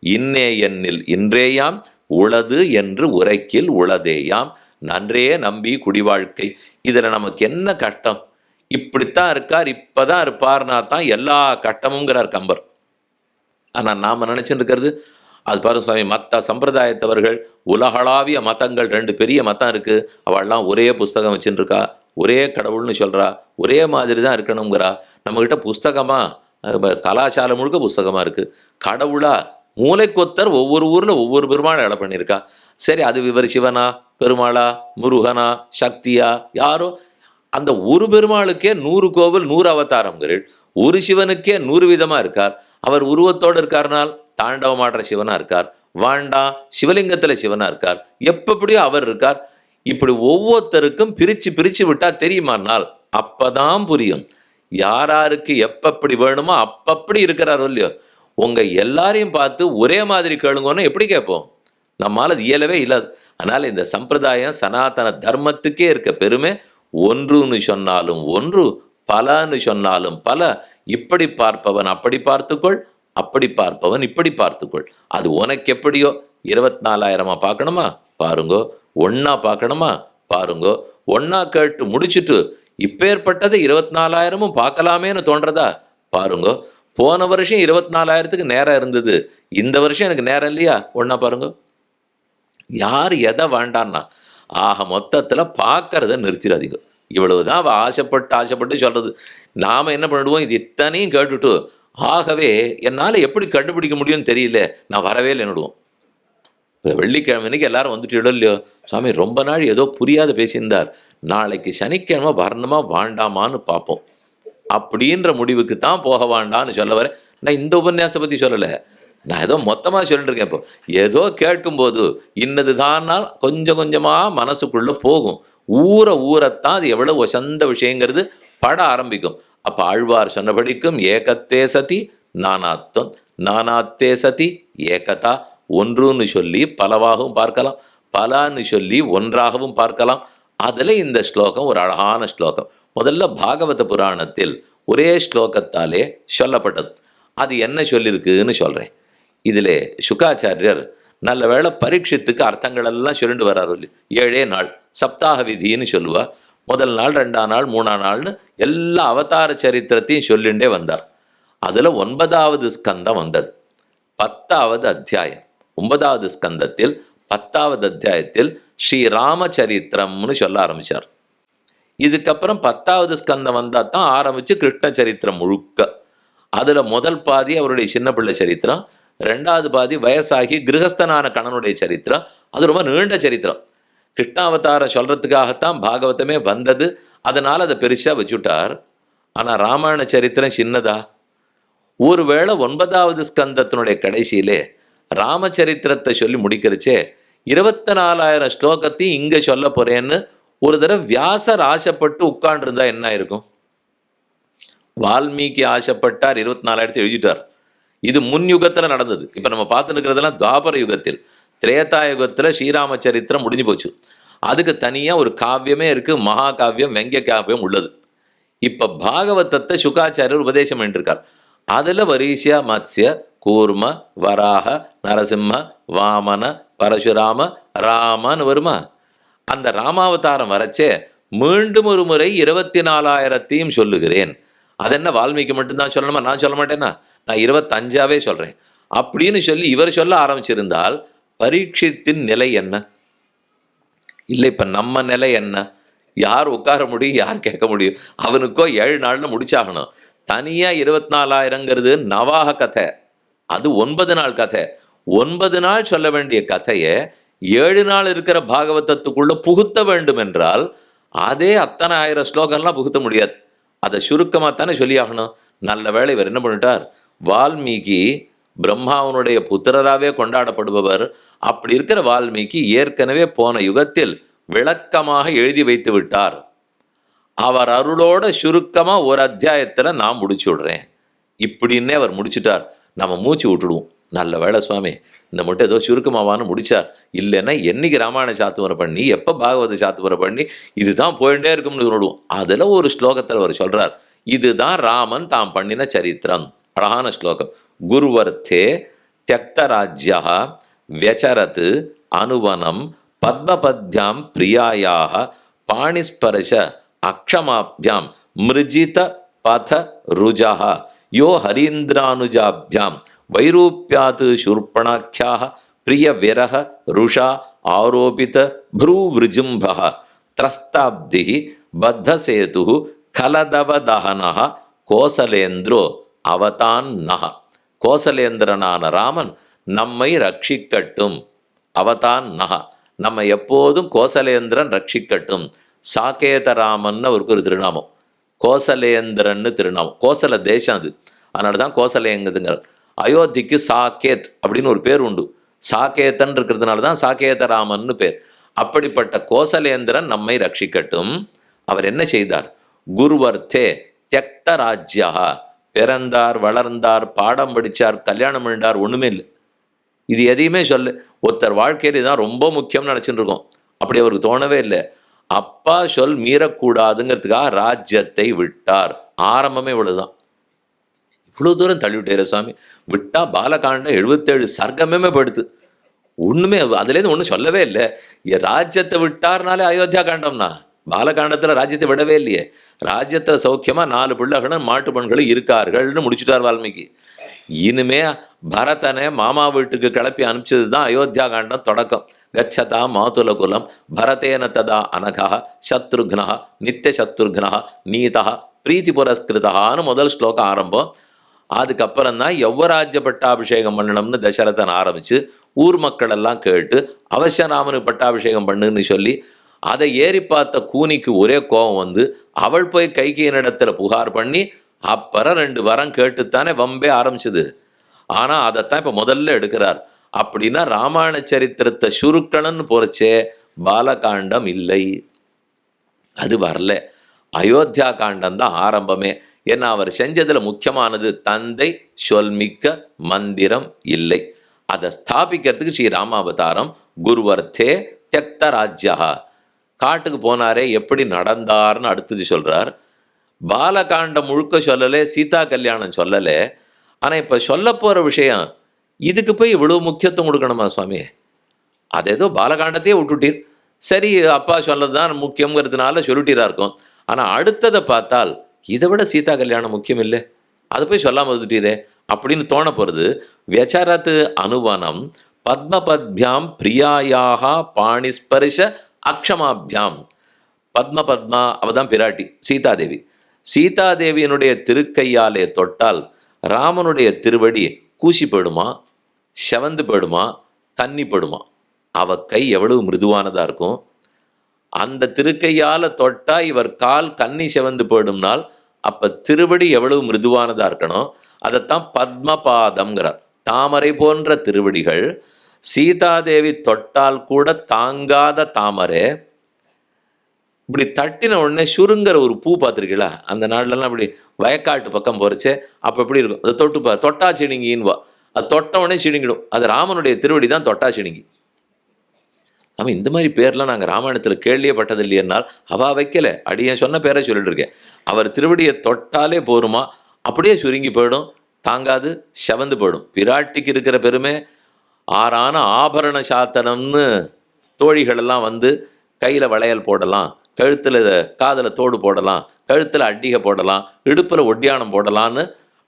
இன்னே என்னில் இன்றேயாம் உளது என்று உரைக்கில் உளதேயாம் நன்றே நம்பி குடிவாழ்க்கை. இதுல நமக்கு என்ன கஷ்டம்? இப்படித்தான் இருக்கார், இப்பதான் இருப்பார்னா தான் எல்லா கட்டமுங்கிறார் கம்பர். ஆனா நாம நினைச்சுட்டு இருக்கிறது அது பாருங்க சுவாமி, மற்ற சம்பிரதாயத்தவர்கள் உலகளாவிய மதங்கள் 2 பெரிய மதம் இருக்கு, அவள்லாம் ஒரே புஸ்தகம் வச்சுட்டு இருக்கா, ஒரே கடவுள்னு சொல்றா, ஒரே மாதிரி தான் இருக்கணுங்கிறா. நம்மகிட்ட புஸ்தகமா கலாச்சாரம் முழுக்க புஸ்தகமா இருக்கு. கடவுளா மூளைக்கொத்தர் ஒவ்வொரு ஊர்ல ஒவ்வொரு பெருமாள் இலை பண்ணியிருக்கா. சரி, அது இவர் சிவனா, பெருமாளா, முருகனா, சக்தியா, யாரோ அந்த ஒரு பெருமாளுக்கே 100 கோவில் 100 அவதாரங்கள், ஒரு சிவனுக்கே 100 விதமா இருக்கார். அவர் உருவத்தோடு இருக்கார்னால் தாண்டவமாடுற சிவனா இருக்கார், வாண்டா சிவலிங்கத்துல சிவனா இருக்கார், எப்படியோ அவர் இருக்கார். இப்படி ஒவ்வொருத்தருக்கும் பிரிச்சு பிரிச்சு விட்டா தெரியுமானால் அப்பதான் புரியும் யாராருக்கு எப்பப்படி வேணுமோ அப்பப்படி இருக்கிறாரோ இல்லையோ. உங்க எல்லாரையும் பார்த்து ஒரே மாதிரி கேளுங்கன்னு எப்படி கேட்போம்? நம்மால அது இயலவே இல்லாது. அதனால இந்த சம்பிரதாயம் சனாதன தர்மத்துக்கே இருக்க பெருமை, ஒன்றுன்னு சொன்னாலும் ஒன்று, பலன்னு சொன்னாலும் பல. இப்படி பார்ப்பவன் அப்படி பார்த்துக்கொள், அப்படி பார்ப்பவன் இப்படி பார்த்துக்கொள். அது உனக்கு எப்படியோ 24,000 பார்க்கணுமா பாருங்கோ, ஒன்னா பார்க்கணுமா பாருங்கோ. ஒன்னா கேட்டு முடிச்சுட்டு இப்பேற்பட்டது 24,000 பார்க்கலாமேன்னு தோன்றதா பாருங்கோ. போன வருஷம் 24,000க்கு நேரம் இருந்தது, இந்த வருஷம் எனக்கு நேரம் இல்லையா, ஒன்னா பாருங்க. யார் எதை வேண்டான்னா ஆக மொத்தத்தில் பார்க்கறத நிறுத்திடாதீங்க. இவ்வளவுதான் அவள் ஆசைப்பட்டு சொல்றது. நாம என்ன பண்ணிடுவோம், இது இத்தனையும் கேட்டுட்டு ஆகவே என்னால் எப்படி கண்டுபிடிக்க முடியும்னு தெரியல, நான் வரவே இல்லை என்னடுவோம். இப்போ வெள்ளிக்கிழமைக்கு எல்லாரும் வந்துட்டு இல்லையோ, சுவாமி ரொம்ப நாள் ஏதோ புரியாத பேசியிருந்தார், நாளைக்கு சனிக்கிழமை வரணுமா வேண்டாமான்னு பார்ப்போம் அப்படின்ற முடிவுக்கு தான் போக வேண்டான்னு சொல்ல வரேன். நான் இந்த உபன்யாசத்தை பற்றி சொல்லலை, நான் ஏதோ மொத்தமாக சொல்லிட்டு இருக்கேன். இப்போ ஏதோ கேட்கும்போது இன்னது தானால் கொஞ்சம் கொஞ்சமாக மனசுக்குள்ளே போகும். ஊறத்தான் அது எவ்வளோ வசந்த விஷயங்கிறது பட ஆரம்பிக்கும். அப்போ ஆழ்வார் சொன்னபடிக்கும் ஏகத்தே சதி நானாத்வம், நானாத்தே சதி ஏகதா. ஒன்றுன்னு சொல்லி பலவாகவும் பார்க்கலாம், பலான்னு சொல்லி ஒன்றாகவும் பார்க்கலாம். அதில் இந்த ஸ்லோகம் ஒரு அழகான ஸ்லோகம். முதல்ல பாகவத புராணத்தில் ஒரே ஸ்லோகத்தாலே சொல்லப்பட்டது. அது என்ன சொல்லியிருக்குன்னு சொல்கிறேன். இதில் சுகாச்சாரியர் நல்ல வேளை பரீட்சித்துக்கு அர்த்தங்கள் எல்லாம் சொல்லிட்டு வர்றாரு. 7 நாள் சப்தாக விதின்னு சொல்லுவா. முதல் நாள், 2ஆம் நாள், 3ஆம் நாள்னு எல்லா அவதார சரித்திரத்தையும் சொல்லிண்டே வந்தார். அதில் 9வது ஸ்கந்தம் வந்தது, 10வது அத்தியாயம். 9வது ஸ்கந்தத்தில் 10வது அத்தியாயத்தில் ஸ்ரீராமச்சரித்திரம்னு சொல்ல ஆரம்பித்தார். இதுக்கப்புறம் 10வது ஸ்கந்தம் வந்தால் தான் ஆரம்பித்து கிருஷ்ண சரித்திரம் முழுக்க. அதில் முதல் பாதி அவருடைய சின்ன பிள்ளை சரித்திரம், 2வது பாதி வயசாகி கிரகஸ்தனான கணனுடைய சரித்திரம். அது ரொம்ப நீண்ட சரித்திரம். கிருஷ்ணாவதாரம் சொல்கிறதுக்காகத்தான் பாகவதமே வந்தது, அதனால் அதை பெருசாக வச்சுட்டார். ஆனால் ராமாயண சரித்திரம் சின்னதா. ஒருவேளை 9வது ஸ்கந்தத்தினுடைய கடைசியிலே ராமச்சரித்திரத்தை சொல்லி முடிக்கிறச்சே 24,000 ஸ்லோகத்தையும் இங்கே சொல்ல போகிறேன்னு ஒரு தடவை வியாசர் ஆசைப்பட்டு உட்காண்டிருந்தா என்ன இருக்கும்? வால்மீகி ஆசைப்பட்டார், 24,000 எழுதிட்டார். இது முன் யுகத்தில் நடந்தது. இப்போ நம்ம பார்த்துட்டு இருக்கிறதெல்லாம் துவாபர யுகத்தில். திரேதா யுகத்தில் ஸ்ரீராமச்சரித்திரம் முடிஞ்சு போச்சு. அதுக்கு தனியாக ஒரு காவியமே இருக்குது, மகாகாவியம், வெங்கிய காவியம் உள்ளது. இப்போ பாகவதத்தை சுகாச்சாரியர் உபதேசம் பண்ணிருக்கார். அதில் வரிசையா மத்ஸ்ய, கூர்ம, வராக, நரசிம்ம, வாமன, பரசுராம, ராமன்னு வருமா? அந்த ராமாவதாரம் வரச்சே மீண்டும் ஒரு முறை 24,000 சொல்லுகிறேன். அது என்ன வால்மீகி மட்டும்தான் சொல்லணுமா? நான் சொல்ல மாட்டேன்னா, நான் 25ஆவே சொல்கிறேன் அப்படின்னு சொல்லி இவர் சொல்ல ஆரம்பிச்சிருந்தால் பரீட்சித்தின் நிலை என்ன? இல்லை, இப்போ நம்ம நிலை என்ன? யார் உட்கார முடியும், யார் கேட்க முடியும்? அவனுக்கோ 7 நாள்னு முடிச்சாகணும். தனியாக 24,000ங்கிறது நவாக கதை, அது 9 நாள் கதை. 9 நாள் சொல்ல வேண்டிய கதையை 7 நாள் இருக்கிற பாகவதத்துக்குள்ள புகுத்த வேண்டும் என்றால் அதே அத்தனை 1000 ஸ்லோகம்லாம் புகுத்த முடியாது. அதை சுருக்கமாக தானே சொல்லி ஆகணும். நல்ல வேளை இவர் என்ன பண்ணிட்டார், வால்மீகி பிரம்மாவனுடைய புத்திரராகவே கொண்டாடப்படுபவர். அப்படி இருக்கிற வால்மீகி ஏற்கனவே போன யுகத்தில் விளக்கமாக எழுதி வைத்து விட்டார். அவர் அருளோட சுருக்கமாக ஒரு அத்தியாயத்தில் நான் முடிச்சு விடுறேன் இப்படின்னே அவர் முடிச்சுட்டார். நம்ம மூச்சு விட்டுடுவோம். நல்ல வேளை சுவாமி, இந்த மட்டும் ஏதோ சுருக்கமாவான்னு முடிச்சார். இல்லைன்னா என்னைக்கு ராமாயண சாத்துவரை பண்ணி எப்போ பாகவத சாத்துவரை பண்ணி இதுதான் போயிட்டே இருக்கும்னு விடுவோம். அதில் ஒரு ஸ்லோகத்தில் அவர் சொல்கிறார், இதுதான் ராமன் தாம் பண்ணின சரித்திரம். அழகான ஸ்லோகம். குருவர்த்தே தியக்தராஜ்யா வியச்சரத் அனுவனம் பத்மபத்யாம் பிரியாயாக பாணிஸ்பர்ஷ அக்ஷமாப்யாம் மிருஜித பத ருஜா யோ ஹரீந்திரானுஜாப்யாம் வைரூப்யாத் சூர்பணாக்கியாக பிரிய விரக ருஷா ஆரோபித ப்ரூவிருஜும்பः த்ரஸ்தாப்தி பத்தசேது கலதவதஹனः கோசலேந்திரோ அவதான்னஹ. கோசலேந்திரனான ராமன் நம்மை ரட்சிக்கட்டும். அவதான் நக, நம்ம எப்போதும் கோசலேந்திரன் ரட்சிக்கட்டும். சாகேதராமன் அவருக்கு ஒரு திருநாமம், கோசலேந்திரன்னு திருநாமம். கோசல தேசம் அது, அதனால தான் கோசலேங்குதுங்க. அயோத்திக்கு சாகேத் அப்படின்னு ஒரு பேர் உண்டு. சாகேதன் இருக்கிறதுனால தான் சாகேதராமன்னு பேர். அப்படிப்பட்ட கோசலேந்திரன் நம்மை ரட்சிக்கட்டும். அவர் என்ன செய்தார்? குருவர்த்தே தியக்த ராஜ்யா, பிறந்தார், வளர்ந்தார், பாடம் படித்தார், கல்யாணம் பண்ணிட்டார், ஒன்றுமே இல்லை. இது எதையுமே சொல்ல. ஒருத்தர் வாழ்க்கையில் இதுதான் ரொம்ப முக்கியம்னு நினச்சிட்டு இருக்கோம். அப்படி அவருக்கு தோணவே இல்லை. அப்பா சொல் மீறக்கூடாதுங்கிறதுக்காக ராஜ்யத்தை விட்டார். ஆரம்பமே இவ்வளவுதான். இவ்வளோ தூரம் தள்ளிவிட்டாரு சுவாமி. விட்டா பாலகாண்டம் 77 சர்க்கமே படுத்து. ஒன்றுமே அதுலேருந்து ஒன்றும் சொல்லவே இல்லை. ராஜ்யத்தை விட்டார்னாலே அயோத்தியா காண்டம்னா, பாலகாண்டத்தில் ராஜ்யத்தை விடவே இல்லையே. ராஜ்யத்தில் சௌக்கியமாக 4 பிள்ளைகளும் மாட்டு பெண்களும் இருக்கார்கள்னு முடிச்சுட்டார் வால்மீகி. இனிமே பரதனை மாமா வீட்டுக்கு கிளப்பி அனுப்பிச்சது தான் அயோத்தியா காண்டம் தொடக்கம். கச்சதா மாதுல குலம் பரதேன ததா அனகா சத்ருக்னா நித்திய சத்ருக்னா நீதா பிரீத்தி புரஸ்கிருதான்னு முதல் ஸ்லோகம் ஆரம்பம். அதுக்கப்புறம் தான் யௌவராஜ்ய பட்டாபிஷேகம் பண்ணணும்னு தசரதன் ஆரம்பித்து ஊர் மக்கள் எல்லாம் கேட்டு அவசியராமனுக்கு பட்டாபிஷேகம் பண்ணுன்னு சொல்லி அதை ஏறி பார்த்த கூனிக்கு ஒரே கோபம் வந்து அவள் போய் கைகையினிடத்தில் புகார் பண்ணி அப்புறம் 2 வரம் கேட்டுத்தானே வம்பே ஆரம்பிச்சுது. ஆனால் அதைத்தான் இப்போ முதல்ல எடுக்கிறார். அப்படின்னா ராமாயண சரித்திரத்தை சுருக்கணும்னு போறச்சே பாலகாண்டம் இல்லை, அது வரல. அயோத்தியா காண்டம் தான் ஆரம்பமே. ஏன்னா அவர் செஞ்சதில் முக்கியமானது தந்தை சொல்மிக்க மந்திரம் இல்லை. அதை ஸ்தாபிக்கிறதுக்கு ஸ்ரீ ராமாவதாரம். குருவர்த்தே தியக்த ராஜ்யா, காட்டுக்கு போனாரே எப்படி நடந்தார்னு அடுத்தது சொல்றார். பாலகாண்டம் முழுக்க சொல்லலை, சீதா கல்யாணம் சொல்லலை. ஆனால் இப்போ சொல்ல போகிற விஷயம் இதுக்கு போய் இவ்வளோ முக்கியத்துவம் கொடுக்கணுமா சுவாமி? அது ஏதோ பாலகாண்டத்தையே விட்டுட்டீர். சரி, அப்பா சொல்லது தான் முக்கியங்கிறதுனால சொல்லிட்டீரா இருக்கும். ஆனால் அடுத்ததை பார்த்தால் இதை விட சீதா கல்யாணம் முக்கியம் இல்லை, அதை போய் சொல்லாமல் வந்துட்டீரே அப்படின்னு தோண போகிறது. வியச்சரத்து அனுவனம் பத்மபத்யாம் பிரியாயாக பாணிஸ்பர்ஷ அக்ஷமாபியாம். பத்மபத்மா அவதான் பிராட்டி சீதாதேவி. சீதாதேவியினுடைய திருக்கையாலே தொட்டால் ராமனுடைய திருவடி கூசி போயிடுமா, செவந்து போயிடுமா, கன்னி போயிடுமா? அவ கை எவ்வளவு மிருதுவானதா இருக்கும். அந்த திருக்கையால தொட்டா இவர் கால் கன்னி செவந்து போயிடும்னால் அப்ப திருவடி எவ்வளவு மிருதுவானதா இருக்கணும். அதைத்தான் பத்மபாதம்ங்கிறார். தாமரை போன்ற திருவடிகள். சீதாதேவி தொட்டால் கூட தாங்காத தாமரை. இப்படி தட்டின உடனே சுருங்கிற ஒரு பூ பார்த்துருக்கீங்களா? அந்த நாள்லாம் அப்படி வயக்காட்டு பக்கம் போறச்சே அப்போ எப்படி இருக்கும்? அதை தொட்டுப்பார், தொட்டா சிணுங்கின்வா. அது தொட்ட உடனே சிணுங்கிடும். அது ராமனுடைய திருவடி தான் தொட்டா சிணுங்கி. ஆமாம், இந்த மாதிரி பேர்லாம் நாங்கள் ராமாயணத்தில் கேள்வியே பட்டது இல்லையனால் அவா வைக்கல. அடியன் சொன்ன பேரை சொல்லிட்டு இருக்கேன். அவர் திருவடியை தொட்டாலே போருமா, அப்படியே சுருங்கி போயிடும், தாங்காது, செவந்து போயிடும். பிராட்டிக்கு இருக்கிற பெருமை. ஆறான ஆபரண சாத்தனம்னு தோழிகளெல்லாம் வந்து கையில் வளையல் போடலாம், கழுத்தில் காதில் தோடு போடலாம், கழுத்தில் அட்டிகை போடலாம், இடுப்பில் ஒட்டியானம் போடலான்னு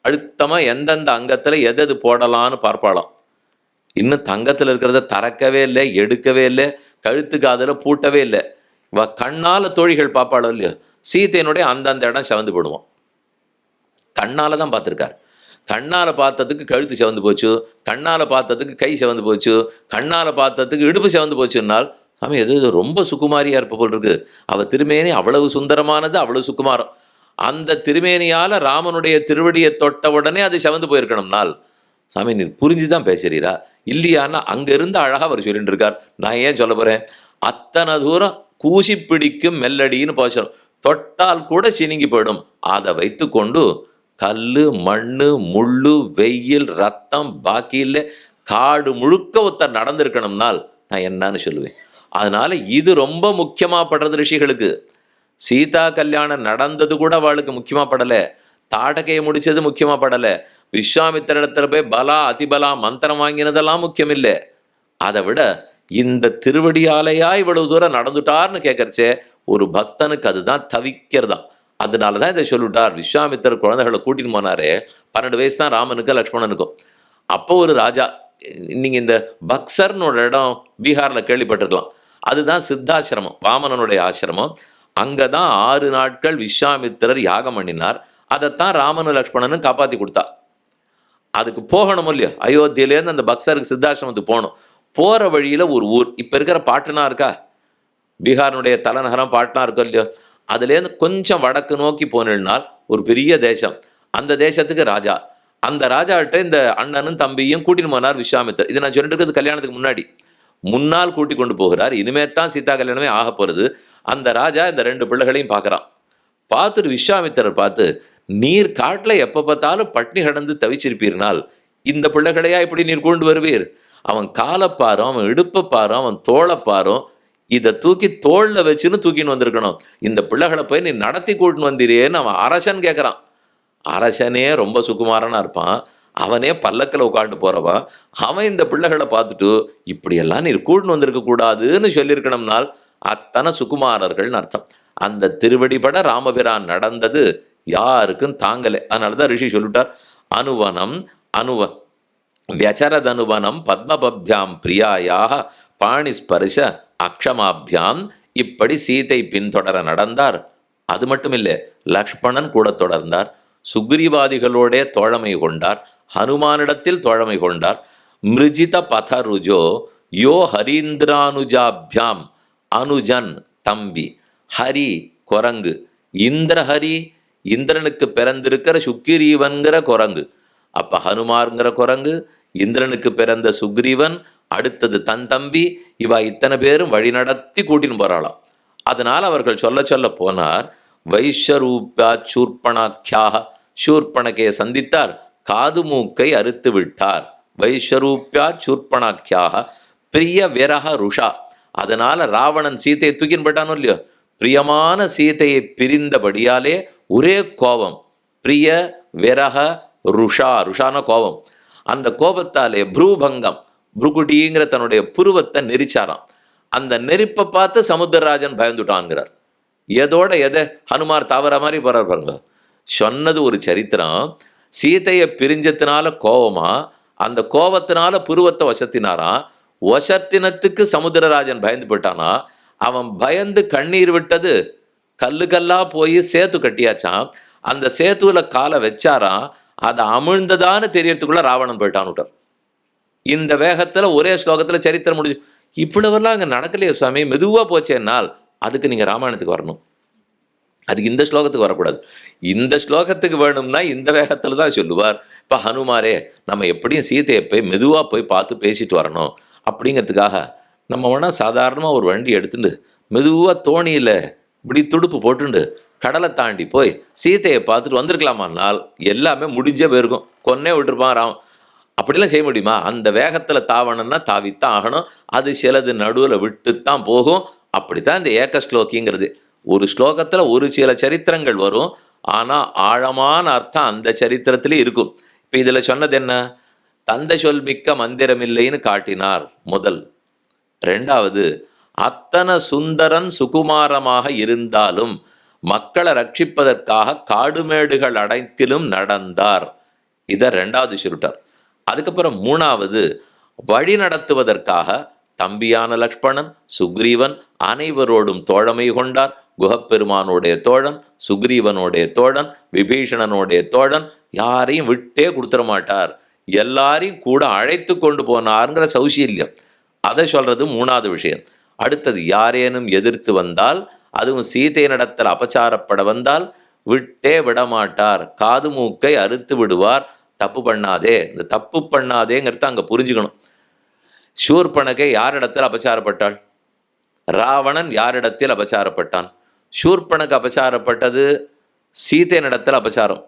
அழுத்தமாக எந்தெந்த அங்கத்தில் எது போடலான்னு பார்ப்பாளாம். இன்னும் தங்கத்தில் இருக்கிறத திறக்கவே இல்லை, எடுக்கவே இல்லை, கழுத்து காதில் பூட்டவே இல்லை. கண்ணால் தோழிகள் பார்ப்பாளோ இல்லையோ, சீத்தையினுடைய அந்தந்த இடம் செவந்து போடுவோம். கண்ணால் தான் பார்த்துருக்கார். கண்ணால் பார்த்ததுக்கு கழுத்து செவந்து போச்சு, கண்ணால் பார்த்ததுக்கு கை செவந்து போச்சு, கண்ணால் பார்த்ததுக்கு இடுப்பு செவந்து போச்சுன்னால் சாமி எது ரொம்ப சுகுமாரியாக இருப்ப போல் இருக்கு. அவள் திருமேனி அவ்வளவு சுந்தரமானது, அவ்வளவு சுகுமாரம். அந்த திருமேனியால் ராமனுடைய திருவடியை தொட்ட உடனே அது செவந்து போயிருக்கணும்னால் சாமி நீ புரிஞ்சு தான் பேசுறீரா இல்லையான்னா அங்கே இருந்து அழகாக அவர் சொல்லிட்டு இருக்கார். நான் ஏன் சொல்ல போகிறேன்? அத்தனை தூரம் கூசி பிடிக்கும் மெல்லடின்னு போச்சோம். தொட்டால் கூட சினிங்கி போயிடும். அதை வைத்து கொண்டு கல், மண், முள்ளு, வெயில், ரத்தம் பாக்கி இல்லை, காடு முழுக்க ஒருத்தர் நடந்திருக்கணும்னால் நான் என்னன்னு சொல்லுவேன். அதனால இது ரொம்ப முக்கியமாக படுறது ரிஷிகளுக்கு. சீதா கல்யாணம் நடந்தது கூட அவளுக்கு முக்கியமாக படலை, தாடகையை முடிச்சது முக்கியமாக படலை, விஸ்வாமித்திரிடத்துல போய் பலா அதிபலா மந்திரம் வாங்கினதெல்லாம் முக்கியம் இல்லை. அதை விட இந்த திருவடியாலையா இவ்வளவு தூரம் நடந்துட்டார்னு கேட்கறச்சே ஒரு பக்தனுக்கு அதுதான் தவிக்கிறதா. அதனாலதான் இதை சொல்லிட்டார். விஸ்வாமித்திரர் குழந்தைகளை கூட்டின்னு போனாரே, 12 வயசு தான் ராமனுக்கு லக்ஷ்மணனுக்கும். அப்போ ஒரு ராஜா, நீங்க இந்த பக்சர்னு ஒரு இடம் பீகார்ல கேள்விப்பட்டிருக்கலாம், அதுதான் சித்தாசிரமம், வாமனனுடைய ஆசிரமம். அங்கதான் 6 நாட்கள் விஸ்வாமித்திரர் யாகம் பண்ணினார். அதைத்தான் ராமனு லக்ஷ்மணனும் காப்பாத்தி கொடுத்தா. அதுக்கு போகணும் இல்லையோ, அயோத்தியிலேருந்து அந்த பக்சருக்கு சித்தாசிரமத்துக்கு போகணும். போற வழியில ஒரு ஊர், இப்ப இருக்கிற பாட்னா இருக்கா, பீகாரினுடைய தலைநகரம் பாட்னா இருக்கும் இல்லையோ, அதுலேருந்து கொஞ்சம் வடக்கு நோக்கி போனால் ஒரு பெரிய தேசம். அந்த தேசத்துக்கு ராஜா. அந்த ராஜாட்ட இந்த அண்ணனும் தம்பியும் கூட்டின்னு போனார் விஸ்வாமித்தர். இது நான் சொல்லிட்டு இருக்கிறது கல்யாணத்துக்கு முன்னால் கூட்டி கொண்டு போகிறார். இனிமே தான் சீதா கல்யாணமே ஆக போறது. அந்த ராஜா இந்த 2 பிள்ளைகளையும் பார்க்கறான். பார்த்துட்டு விஸ்வாமித்திரர் பார்த்து, நீர் காட்டில் எப்போ பார்த்தாலும் பட்னி கடந்து தவிச்சிருப்பீர்னால் இந்த பிள்ளைகளையா இப்படி நீர் கொண்டு வருவீர்? அவன் காலப்பாரும், அவன் இடுப்பப்பாரும், அவன் தோளப்பாரும், இதை தூக்கி தோல்ல வச்சுன்னு தூக்கின்னு வந்திருக்கணும். இந்த பிள்ளைகளை போய் நீ நடத்தி கூட்டின்னு வந்தீரேன்னு அவன் அரசன் கேட்குறான். அரசனே ரொம்ப சுகுமாரனா இருப்பான், அவனே பல்லக்கில் உட்காந்து போறவன், அவன் இந்த பிள்ளைகளை பார்த்துட்டு இப்படியெல்லாம் நீர் கூட்டின்னு வந்திருக்க கூடாதுன்னு சொல்லியிருக்கணும்னால் அத்தனை சுகுமாரர்கள்னு அர்த்தம். அந்த திருவடிபட ராமபிரான் நடந்தது யாருக்கும் தாங்கலை. அதனாலதான் ரிஷி சொல்லிட்டார், அனுவனம் வியச்சரதனுவனம் பத்மபப்யாம் பிரியாயாக பாணிஸ்பர்ஷ அக்ஷமாபியாம். இப்படி சீதை பின்தொடர நடந்தார். அது மட்டும் இல்லை, லக்ஷ்மணன் கூட தொடர்ந்தார். சுக்ரீவாதிகளோட தோழமை கொண்டார். ஹனுமானிடத்தில் தோழமை கொண்டார். மிருஜித பதருஜோ யோ ஹரீந்திரானுஜாபியாம் அனுஜன் தம்பி. ஹரி குரங்கு, இந்திரஹரி இந்திரனுக்கு பிறந்திருக்கிற சுக்கிரீவன்கிற குரங்கு. அப்ப ஹனுமார்ங்கிற குரங்கு, இந்திரனுக்கு பிறந்த சுக்ரீவன், அடுத்தது தன் தம்பி, இவ இத்தனை பேரும் வழி நடத்தி கூட்டின்னு போறாளாம். அதனால அவர்கள் சொல்ல போனார், வைஷ்யரூபா சூர்பணாக்கியாக, சூர்பணக்கையை சந்தித்தார், காது மூக்கை அறுத்து விட்டார். வைஷ்யரூப்யா சூர்பணாக்கியாக பிரிய விரக ருஷா. அதனால ராவணன் சீதையை தூக்கின்னு போட்டானோ இல்லையோ, பிரியமான சீதையை பிரிந்தபடியாலே ஒரே கோபம். பிரிய விரக ருஷா, ருஷான கோபம். அந்த கோபத்தாலே புரூபங்கம், புருகுடிங்கிற தன்னுடைய புருவத்தை நெரிச்சாராம். அந்த நெரிப்பை பார்த்து சமுத்திரராஜன் பயந்துட்டான்கிறார். எதோட எதை ஹனுமார் தாவர மாதிரி போறார் பாருங்க. சொன்னது ஒரு சரித்திரம். சீதையை பிரிஞ்சத்தினால கோபமா, அந்த கோபத்தினால புருவத்தை வசத்தினாராம். வசத்தினத்துக்கு சமுத்திரராஜன் பயந்து போட்டானா. அவன் பயந்து கண்ணீர் விட்டது கல்லு கல்லா போய் சேத்து கட்டியாச்சான். அந்த சேத்துல காலை வச்சாராம். அதை அமிழ்ந்ததான்னு தெரியறதுக்குள்ள ராவணன் போயிட்டான் விட்டார். இந்த வேகத்துல ஒரே ஸ்லோகத்துல சரித்திரம் முடிஞ்சு. இவ்வளவெல்லாம் அங்க நடக்கலையே சுவாமி, மெதுவா போச்சேன்னால் அதுக்கு நீங்க ராமாயணத்துக்கு வரணும். அதுக்கு இந்த ஸ்லோகத்துக்கு வரக்கூடாது. இந்த ஸ்லோகத்துக்கு வேணும்னா இந்த வேகத்துல தான் சொல்லுவார். இப்ப ஹனுமாரே, நம்ம எப்படியும் சீதையை போய் மெதுவா போய் பார்த்து பேசிட்டு வரணும் அப்படிங்கிறதுக்காக நம்ம வேணா சாதாரணமா ஒரு வண்டி எடுத்துட்டு மெதுவா தோணியில இப்படி துடுப்பு போட்டுண்டு கடலை தாண்டி போய் சீதையை பார்த்துட்டு வந்திருக்கலாமான்னால் எல்லாமே முடிஞ்சே போயிருக்கும். கொன்னே விட்டுருப்பான் ராம். அப்படிலாம் செய்ய முடியுமா? அந்த வேகத்துல தாவணும்னா தாவித்தான் ஆகணும். அது சிலது நடுவில் விட்டுத்தான் போகும். அப்படித்தான் இந்த ஏக்க ஸ்லோகிங்கிறது. ஒரு ஸ்லோகத்துல ஒரு சில சரித்திரங்கள் வரும், ஆனா ஆழமான அர்த்தம் அந்த சரித்திரத்திலே இருக்கும். இப்ப இதுல சொன்னது என்ன? தந்தை சொல் மிக்க மந்திரமில்லைன்னு காட்டினார் முதல். ரெண்டாவது, அத்தனை சுந்தரன் சுகுமாரமாக இருந்தாலும் மக்களை ரட்சிப்பதற்காக காடுமேடுகள் அனைத்திலும் நடந்தார். இதை ரெண்டாவது சுருட்டார். அதுக்கப்புறம் மூணாவது, வழி நடத்துவதற்காக தம்பியான லக்ஷ்மணன், சுக்ரீவன் அனைவரோடும் தோழமை கொண்டார். குகப்பெருமானுடைய தோழன், சுக்ரீவனுடைய தோழன், விபீஷணனுடைய தோழன், யாரையும் விட்டே கொடுத்துட மாட்டார். எல்லாரையும் கூட அழைத்து கொண்டு போனாருங்கிற சௌசீல்யம், அதை சொல்றது மூணாவது விஷயம். அடுத்தது, யாரேனும் எதிர்த்து வந்தால், அதுவும் சீதை நடத்தல் அபச்சாரப்பட வந்தால் விட்டே விடமாட்டார். காது மூக்கை அறுத்து விடுவார். தப்பு பண்ணாதே, இந்த தப்பு பண்ணாதேங்கிறத அங்க புரிஞ்சுக்கணும். சூர்பனகை யாரிடத்தில் அபச்சாரப்பட்டாள்? ராவணன் யாரிடத்தில் அபச்சாரப்பட்டான்? சூர்பனக்கு அபச்சாரப்பட்டது சீதை நடத்தல் அபச்சாரம்.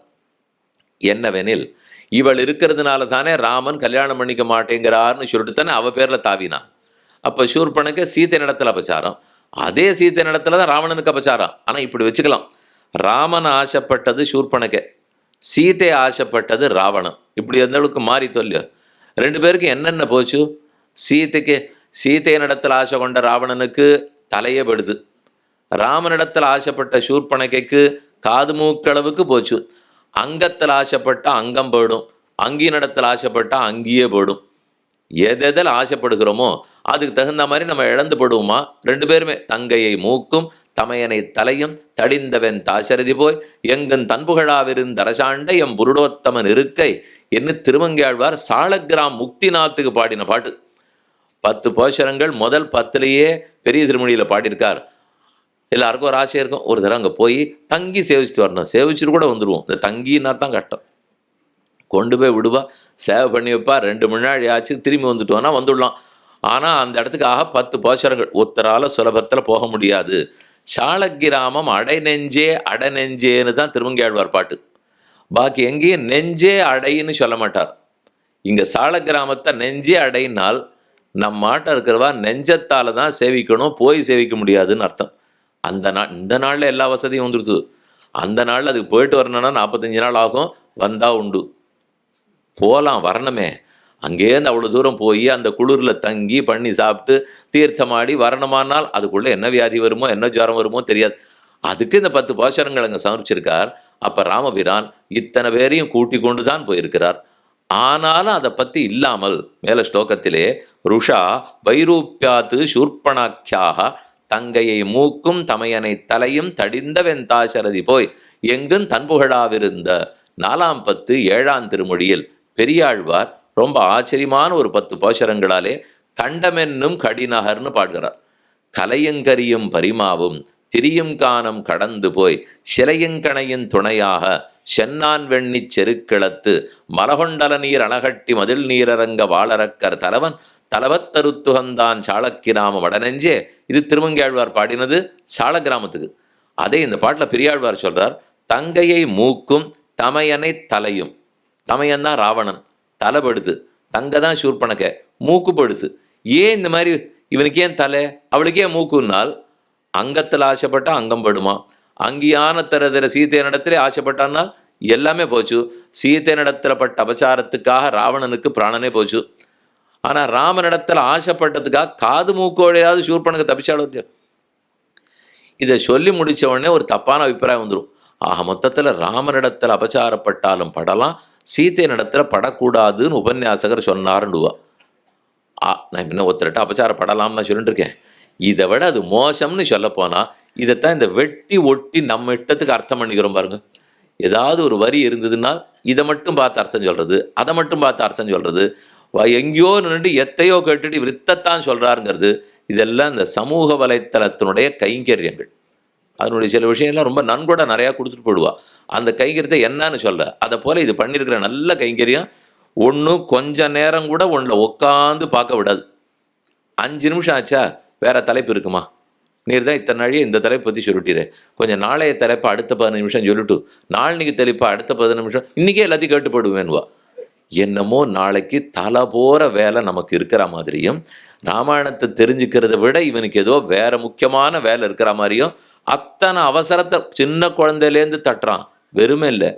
என்னவெனில், இவள் இருக்கிறதுனால தானே ராமன் கல்யாணம் பண்ணிக்க மாட்டேங்கிறார்னு சொல்லிட்டு தானே அவ பேர்ல தாவினான். அப்ப சூர்பனக்கு சீதை நடத்தல் அபச்சாரம். அதே சீதை நடத்துல தான் ராவணனுக்கு அபச்சாரம். ஆனா இப்படி வச்சுக்கலாம், ராமன் ஆசைப்பட்டது சூர்பனகை, சீதை ஆசைப்பட்டது ராவணன். இப்படி எந்தளவுக்கு மாறி தொல்லியோ. 2 பேருக்கு என்னென்ன போச்சு? சீதைக்கு சீதையனிடத்தில் ஆசை கொண்ட ராவணனுக்கு தலையே படுது. ராமனிடத்தில் ஆசைப்பட்ட சூர்பனகைக்கு காது மூக்களவுக்கு போச்சு. அங்கத்தில் ஆசைப்பட்டா அங்கம் போயிடும், அங்கியினிடத்தில் ஆசைப்பட்டா அங்கேயே போயிடும். எதெதில் ஆசைப்படுகிறோமோ அதுக்கு தகுந்த மாதிரி நம்ம இழந்து படுவோமா? 2 பேருமே தங்கையை மூக்கும் தமையனை தலையும் தடிந்தவன் தாசரதி போய் எங்கன் தன்புகழாவிருந்தரசாண்ட எம் புருடோத்தமன் இருக்கை என்று திருமங்கையாழ்வார் சாலக்கிராம் முக்திநாத்துக்கு பாடின பாட்டு. 10 போஷரங்கள் முதல் 10லேயே பெரிய திருமொழியில் பாடியிருக்கார். எல்லாருக்கும் ஒரு ஆசை இருக்கும், ஒரு தடவை அங்கே போய் தங்கி சேவிச்சுட்டு வரணும். சேவிச்சுட்டு கூட வந்துடுவோம். இந்த தங்கினா தான் கஷ்டம். கொண்டு போய் விடுவா, சேவை பண்ணி வைப்பா, 2 மணி நாள் ஆச்சு, திரும்பி வந்துட்டோன்னா வந்துடலாம். ஆனால் அந்த இடத்துக்காக 10 போஷரங்கள் ஒருத்தரால் சுலபத்தில் போக முடியாது. சாலக்கிராமம் அடைநெஞ்சே அடநெஞ்சேன்னு தான் திருமங்கையாழ்வார் பாட்டு. பாக்கி எங்கேயும் நெஞ்சே அடைன்னு சொல்ல மாட்டார். இங்கே சாலக்கிராமத்தை நெஞ்சே அடையினால் நம்ம மாட்ட இருக்கிறவா நெஞ்சத்தால் தான் சேவிக்கணும், போய் சேவிக்க முடியாதுன்னு அர்த்தம். அந்த நாள் இந்த நாளில் எல்லா வசதியும் வந்துடுது. அந்த நாளில் அதுக்கு போயிட்டு வரணும்னா 45 நாள் ஆகும். வந்தால் உண்டு, போகலாம், வரணுமே. அங்கேருந்து அவ்வளோ தூரம் போய் அந்த குளிரில் தங்கி பண்ணி சாப்பிட்டு தீர்த்தமாடி வரணுமானால் அதுக்குள்ளே என்ன வியாதி வருமோ என்ன ஜுரம் வருமோ தெரியாது. அதுக்கு இந்த 10 போஷரங்கள் அங்கே சமர்ப்பிச்சிருக்கார். அப்போ ராமபிரான் இத்தனை பேரையும் கூட்டி கொண்டு தான் போயிருக்கிறார். ஆனாலும் அதை பற்றி இல்லாமல் மேல ஸ்லோகத்திலே ருஷா வைரூப்பியாத்து சூர்பணாக்கியாக தங்கையை மூக்கும் தமையனை தலையும் தடிந்த வெந்தாசரதி போய் எங்கும் தன்புகழாவிருந்த 4ஆம் 10 7ஆம் திருமொழியில் பெரியாழ்வார் ரொம்ப ஆச்சரியமான ஒரு 10 போஷரங்களாலே கண்டமென்னும் கடிநகர்னு பாடுகிறார். கலையங்கரியும் பரிமாவும் திரியும் கானம் கடந்து போய் சிலையங்கணையின் துணையாக சென்னான் வெண்ணி செருக்கிழத்து மலகொண்டல நீர் அணகட்டி மதில் நீரரங்க வாழறக்கர் தலைவன் தலவத்தருத்துகந்தான் சாளக்கிராமம் வடநெஞ்சே. இது திருமங்கையாழ்வார் பாடினது சாலக்கிராமத்துக்கு. அதே இந்த பாட்டில் பெரியாழ்வார் சொல்றார், தங்கையை மூக்கும் தமையனை தலையும். தமையன் தான் ராவணன், தலைப்படுத்து. தங்க தான் சூர்பனகை, மூக்கு படுத்து. ஏன் இந்த மாதிரி இவனுக்கு ஏன் தலை அவளுக்கே மூக்குன்னால் அங்கத்தில் ஆசைப்பட்டா அங்கம் படுமா? அங்கியான தரதில் சீத்தையனிடத்திலே ஆசைப்பட்டான்னா எல்லாமே போச்சு. சீத்தையனிடத்தில் பட்ட அபச்சாரத்துக்காக ராவணனுக்கு பிராணனே போச்சு. ஆனால் ராமனிடத்தில் ஆசைப்பட்டதுக்காக காது மூக்கோடையாவது சூர்பனுக்கு தப்பிச்சாலும். இதை சொல்லி முடித்த உடனே ஒரு தப்பான அபிப்பிராயம் வந்துடும். ஆக மொத்தத்தில் ராமனிடத்தில் அபச்சாரப்பட்டாலும் படலாம், சீத்தையனிடத்தில் படக்கூடாதுன்னு உபன்யாசகர் சொன்னாருண்டுவா. நான் இன்னும் ஒருத்தர்கிட்ட அபச்சாரப்படலாம்னு நான் சொல்லிட்டு இருக்கேன். இதை விட அது மோசம்னு சொல்லப்போனால் இதைத்தான் இந்த வெட்டி ஒட்டி நம்ம இஷ்டத்துக்கு அர்த்தம் பண்ணிக்கிறோம் பாருங்க. ஏதாவது ஒரு வரி இருந்ததுன்னா இதை மட்டும் பார்த்து அர்த்தம் சொல்கிறது, அதை மட்டும் பார்த்து அர்த்தம் சொல்கிறது, எங்கேயோ நின்று எத்தையோ கேட்டுட்டு விருத்தத்தான் சொல்கிறாருங்கிறது. இதெல்லாம் இந்த சமூக வலைத்தளத்தினுடைய கைங்கரியங்கள். அதனுடைய சில விஷயம்லாம் ரொம்ப நன்கொடை நிறையா கொடுத்துட்டு போடுவா. அந்த கைங்கரியத்தை என்னன்னு சொல்ல, அதை போல் இது பண்ணியிருக்கிற நல்ல கைங்கரியம் ஒன்றும் கொஞ்ச நேரம் கூட ஒன்றில் உட்காந்து பார்க்க விடாது. 5 நிமிஷம் ஆச்சா வேற தலைப்பு இருக்குமா? நீர் தான் இத்தனை நாளையே இந்த தலைப்பை பற்றி சொல்லிட்டீரே, கொஞ்சம் நாளைய தலைப்பை அடுத்த 15 நிமிஷம் சொல்லிட்டு நாளைக்கு தலைப்பை அடுத்த 15 நிமிஷம், இன்றைக்கே எல்லாத்தையும் கேட்டு போடுவேன்வா. என்னமோ நாளைக்கு தலை போகிற வேலை நமக்கு இருக்கிற மாதிரியும், ராமாயணத்தை தெரிஞ்சுக்கிறத விட இவனுக்கு ஏதோ வேற முக்கியமான வேலை இருக்கிற மாதிரியும் அத்தனை அவசரத்தை சின்ன குழந்தையிலேருந்து தட்டுறான். வெறுமே இல்லை,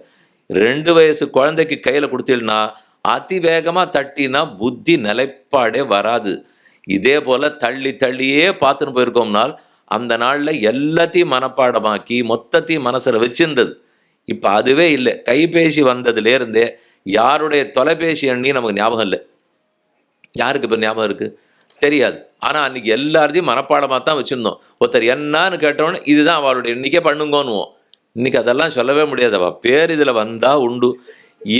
2 வயசு குழந்தைக்கு கையில் கொடுத்தீங்கன்னா அதிவேகமாக தட்டினா புத்தி நிலைப்பாடே வராது. இதே போல் தள்ளி தள்ளியே பார்த்துன்னு போயிருக்கோம்னால் அந்த நாளில் எல்லாத்தையும் மனப்பாடமாக்கி மொத்தத்தையும் மனசில் வச்சிருந்தது. இப்போ அதுவே இல்லை. கைபேசி வந்ததுலேருந்தே யாருடைய தொலைபேசி எண்ணி நமக்கு ஞாபகம் இல்லை. யாருக்கு இப்போ ஞாபகம் இருக்குது தெரியாது. ஆனால் அன்றைக்கி எல்லாத்தையும் மனப்பாடமாக தான் வச்சுருந்தோம். ஒருத்தர் என்னான்னு கேட்டோன்னு இதுதான் அவளுடைய இன்றைக்கே பண்ணுங்கன்னுவோம். இன்றைக்கி அதெல்லாம் சொல்லவே முடியாதவா. பேர் இதில் வந்தால் உண்டு,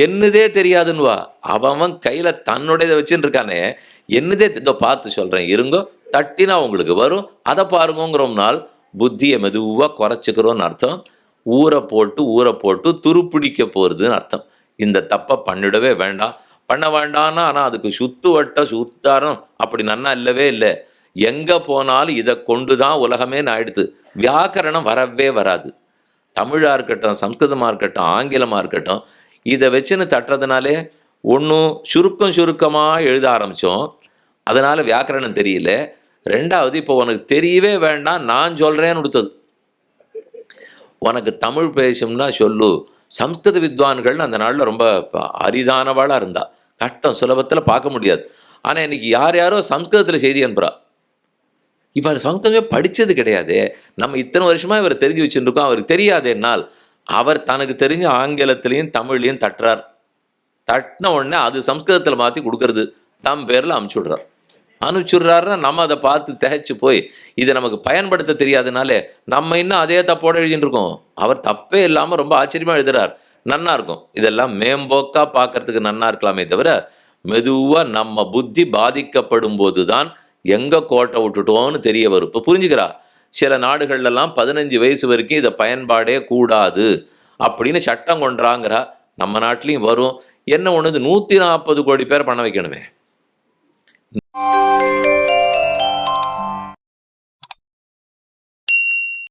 என்னதே தெரியாதுன்னுவா. அவன் கையில் தன்னுடையதை வச்சுன்னு இருக்கானே, என்னதே இதோ பார்த்து சொல்கிறேன் இருங்கோ, தட்டினா உங்களுக்கு வரும், அதை பாருங்கோங்கிறோம்னால் புத்தியை மெதுவாக குறைச்சிக்கிறோன்னு அர்த்தம். ஊரை போட்டு துருப்பிடிக்க போகிறதுன்னு அர்த்தம். இந்த தப்பை பண்ணிடவே வேண்டாம், பண்ண வேண்டான்னா. ஆனால் அதுக்கு சுத்தாரம் அப்படி நன்னா இல்லவே இல்லை. எங்கே போனாலும் இதை கொண்டு தான் உலகமே ஆயிடுது. வியாக்கரணம் வரவே வராது. தமிழாக இருக்கட்டும், சம்ஸ்கிருதமாக இருக்கட்டும், ஆங்கிலமாக இருக்கட்டும், இதை வச்சுன்னு தட்டுறதுனாலே ஒன்றும் சுருக்கமாக எழுத ஆரம்பித்தோம். அதனால் வியாக்கரணம் தெரியல. 2வது இப்போ உனக்கு தெரியவே வேண்டாம், நான் சொல்கிறேன்னு கொடுத்தது. உனக்கு தமிழ் பேசும்னா சொல்லு, சம்ஸ்கிருத வித்வான்கள் அந்த நாளில் ரொம்ப அரிதானவாளாக இருந்தா. கஷ்டம், சுலபத்தில் பார்க்க முடியாது. ஆனால் இன்னைக்கு யார் யாரோ சம்ஸ்கிருதத்தில் செய்தி அனுப்புறா. இவர் சம்ஸ்கிருதமே படித்தது கிடையாது. நம்ம இத்தனை வருஷமாக இவர் தெரிஞ்சு வச்சுருக்கோம், அவருக்கு தெரியாதேனால் அவர் தனக்கு தெரிஞ்ச ஆங்கிலத்திலையும் தமிழ்லையும் தட்டுறார். தட்டின உடனே அது சம்ஸ்கிருதத்தில் மாற்றி கொடுக்கறது, தம் பேரில் அனுப்பிச்சுடுறார். அனுப்பிச்சுடுறாருன்னா நம்ம அதை பார்த்து திகைச்சு போய் இதை நமக்கு பயன்படுத்த தெரியாதனாலே நம்ம இன்னும் அதே தப்போடு எழுதிட்டு இருக்கோம். அவர் தப்பே இல்லாமல் ரொம்ப ஆச்சரியமாக எழுதுறார், நன்னா இருக்கும். இதெல்லாம் மேம்போக்கா பார்க்கறதுக்கு நன்னா இருக்கலாமே தவிர, மெதுவாக நம்ம புத்தி பாதிக்கப்படும் போது தான் எங்கே கோட்டை விட்டுட்டோம்னு தெரிய வரும். இப்போ புரிஞ்சுக்கிறா. சில நாடுகள்லாம் 15 வயசு வரைக்கும் இதை பயன்பாடே கூடாது அப்படின்னு சட்டம் கொண்டுறாங்கிறா. நம்ம நாட்டிலையும் வரும். என்ன ஒன்று, 140 கோடி பேர் பண்ண வைக்கணுமே.